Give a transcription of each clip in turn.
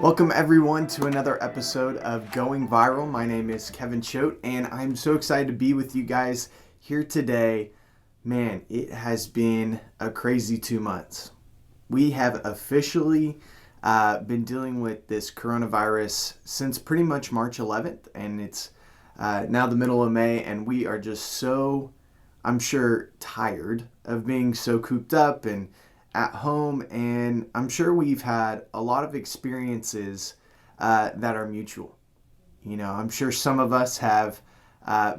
Welcome everyone to another episode of Going Viral. My name is Kevin Choate and I'm so excited to be with you guys here today. Man, it has been a crazy 2 months. We have officially been dealing with this coronavirus since pretty much March 11th, and it's now the middle of May, and we are just so, I'm sure, tired of being so cooped up and at home, and I'm sure we've had a lot of experiences that are mutual. You know, I'm sure some of us have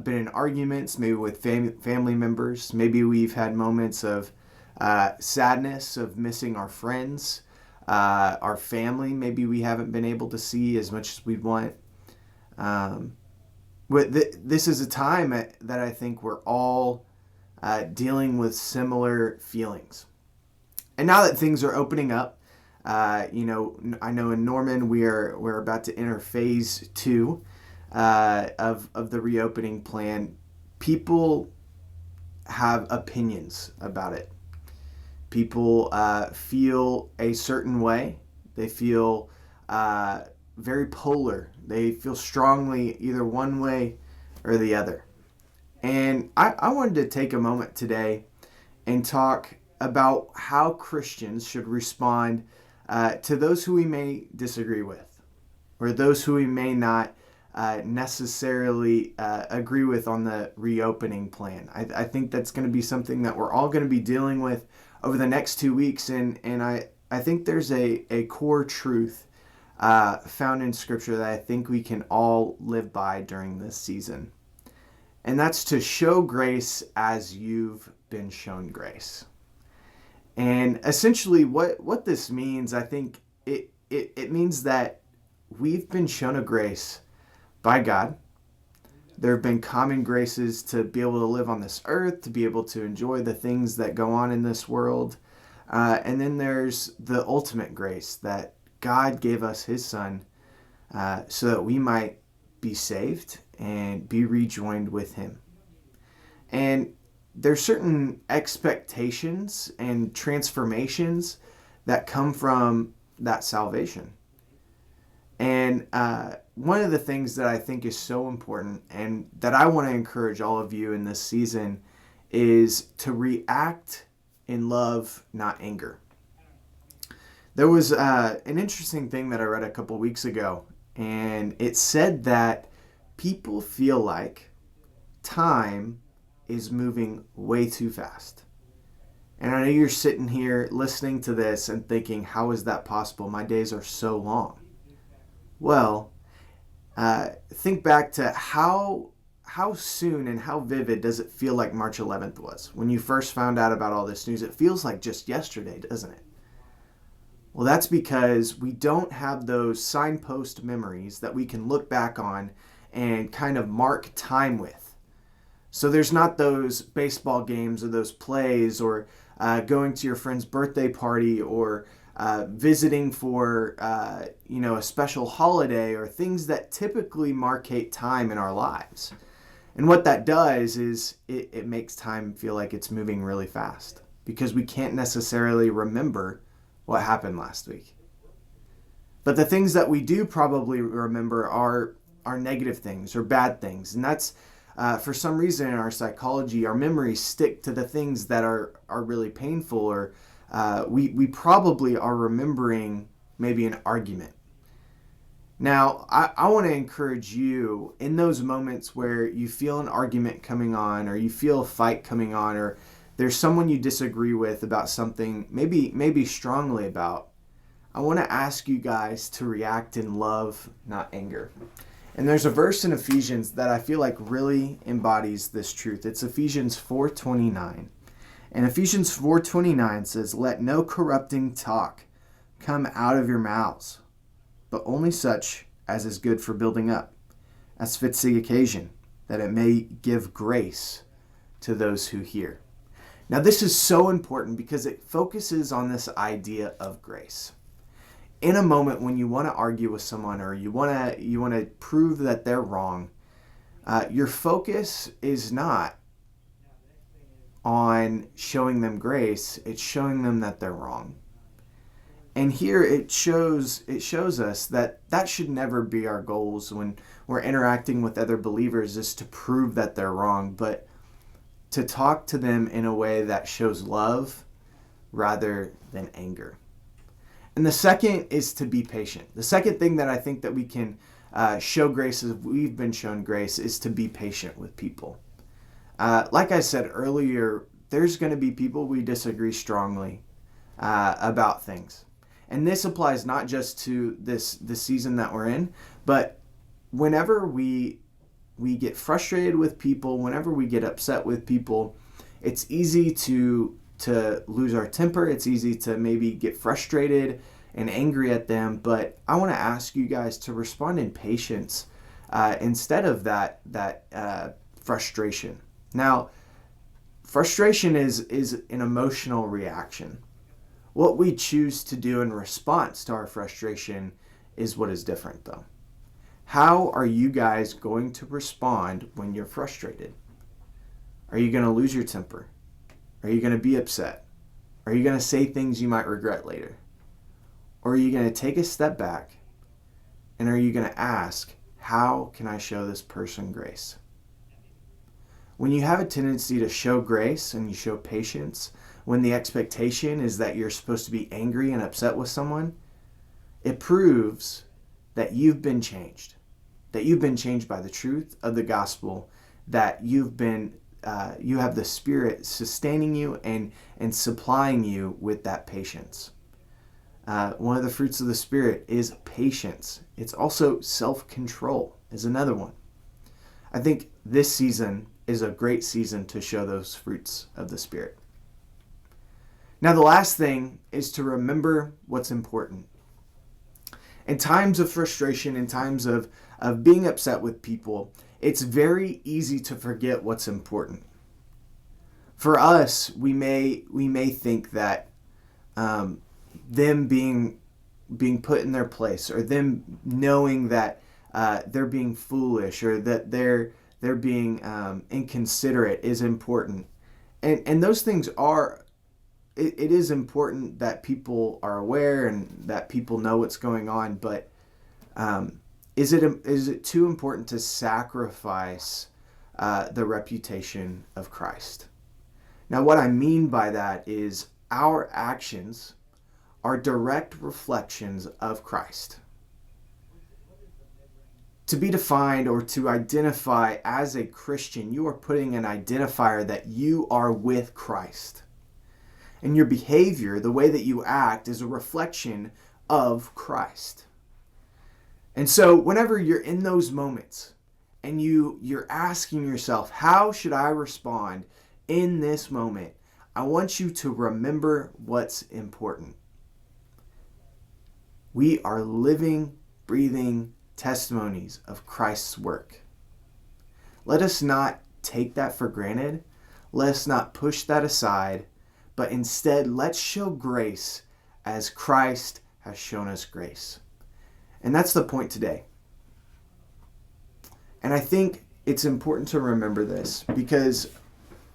been in arguments, maybe with family members. Maybe we've had moments of sadness of missing our friends, our family. Maybe we haven't been able to see as much as we'd want. This is a time that I think we're all dealing with similar feelings. And now that things are opening up, I know in Norman we're about to enter phase 2 of the reopening plan. People have opinions about it. People feel a certain way. They feel very polar. They feel strongly either one way or the other. And I wanted to take a moment today and talk about how Christians should respond to those who we may disagree with, or those who we may not necessarily agree with on the reopening plan. I think that's going to be something that we're all going to be dealing with over the next 2 weeks, and I think there's a core truth found in Scripture that I think we can all live by during this season. And that's to show grace as you've been shown grace. And essentially what this means, I think it means that we've been shown a grace by God. There have been common graces to be able to live on this earth, to be able to enjoy the things that go on in this world. And then there's the ultimate grace that God gave us his Son so that we might be saved and be rejoined with him. And there's certain expectations and transformations that come from that salvation. And one of the things that I think is so important and that I want to encourage all of you in this season is to react in love, not anger. There was an interesting thing that I read a couple weeks ago, and it said that people feel like time is moving way too fast. And I know you're sitting here listening to this and thinking, how is that possible? My days are so long. Well, think back to how soon and how vivid does it feel like March 11th was? When you first found out about all this news, it feels like just yesterday, doesn't it? Well, that's because we don't have those signpost memories that we can look back on and kind of mark time with. So there's not those baseball games or those plays or going to your friend's birthday party or visiting for a special holiday or things that typically markate time in our lives. And what that does is it makes time feel like it's moving really fast because we can't necessarily remember what happened last week. But the things that we do probably remember are negative things or bad things, and that's for some reason in our psychology, our memories stick to the things that are really painful, or we probably are remembering maybe an argument. Now, I want to encourage you in those moments where you feel an argument coming on, or you feel a fight coming on, or there's someone you disagree with about something, maybe strongly about. I want to ask you guys to react in love, not anger. And there's a verse in Ephesians that I feel like really embodies this truth. It's Ephesians 4:29. And Ephesians 4:29 says, "Let no corrupting talk come out of your mouths, but only such as is good for building up, as fits the occasion, that it may give grace to those who hear." Now this is so important because it focuses on this idea of grace. In a moment when you want to argue with someone or you want to prove that they're wrong, your focus is not on showing them grace, it's showing them that they're wrong. And here it shows us that that should never be our goals when we're interacting with other believers, is to prove that they're wrong, but to talk to them in a way that shows love rather than anger. And the second is to be patient. The second thing that I think that we can show grace, as we've been shown grace, is to be patient with people. Like I said earlier, there's going to be people we disagree strongly about things. And this applies not just to this season that we're in, but whenever we get frustrated with people, whenever we get upset with people, it's easy to lose our temper. It's easy to maybe get frustrated and angry at them. But I want to ask you guys to respond in patience instead of that frustration. Now, frustration is an emotional reaction. What we choose to do in response to our frustration is what is different, though. How are you guys going to respond when you're frustrated? Are you going to lose your temper? Are you going to be upset? Are you going to say things you might regret later? Or are you going to take a step back and are you going to ask, how can I show this person grace? When you have a tendency to show grace and you show patience, when the expectation is that you're supposed to be angry and upset with someone, it proves that you've been changed. That you've been changed by the truth of the gospel, that you have the Spirit sustaining you and supplying you with that patience. One of the fruits of the Spirit is patience. It's also self-control is another one. I think this season is a great season to show those fruits of the Spirit. Now, the last thing is to remember what's important. In times of frustration, in times of being upset with people, it's very easy to forget what's important. For us, we may think that them being put in their place, or them knowing that they're being foolish, or that they're being inconsiderate is important. And those things are. It is important that people are aware and that people know what's going on, but is it too important to sacrifice the reputation of Christ? Now, what I mean by that is our actions are direct reflections of Christ. To be defined or to identify as a Christian, you are putting an identifier that you are with Christ. And your behavior, the way that you act, is a reflection of Christ. And so whenever you're in those moments and you're asking yourself, how should I respond in this moment? I want you to remember what's important. We are living, breathing testimonies of Christ's work. Let us not take that for granted. Let us not push that aside. But instead, let's show grace as Christ has shown us grace. And that's the point today. And I think it's important to remember this because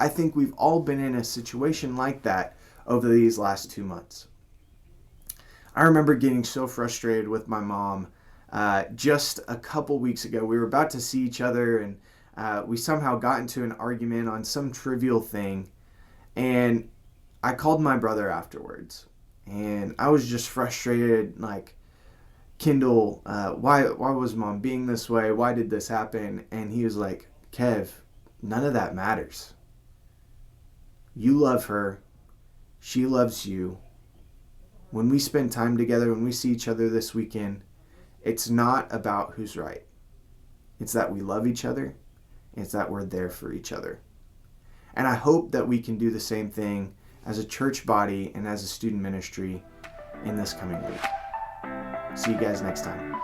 I think we've all been in a situation like that over these last 2 months. I remember getting so frustrated with my mom just a couple weeks ago. We were about to see each other and we somehow got into an argument on some trivial thing. And I called my brother afterwards, and I was just frustrated, like, Kendall, why was mom being this way? Why did this happen? And he was like, Kev, none of that matters. You love her. She loves you. When we spend time together, when we see each other this weekend, it's not about who's right. It's that we love each other. It's that we're there for each other. And I hope that we can do the same thing as a church body and as a student ministry in this coming week. See you guys next time.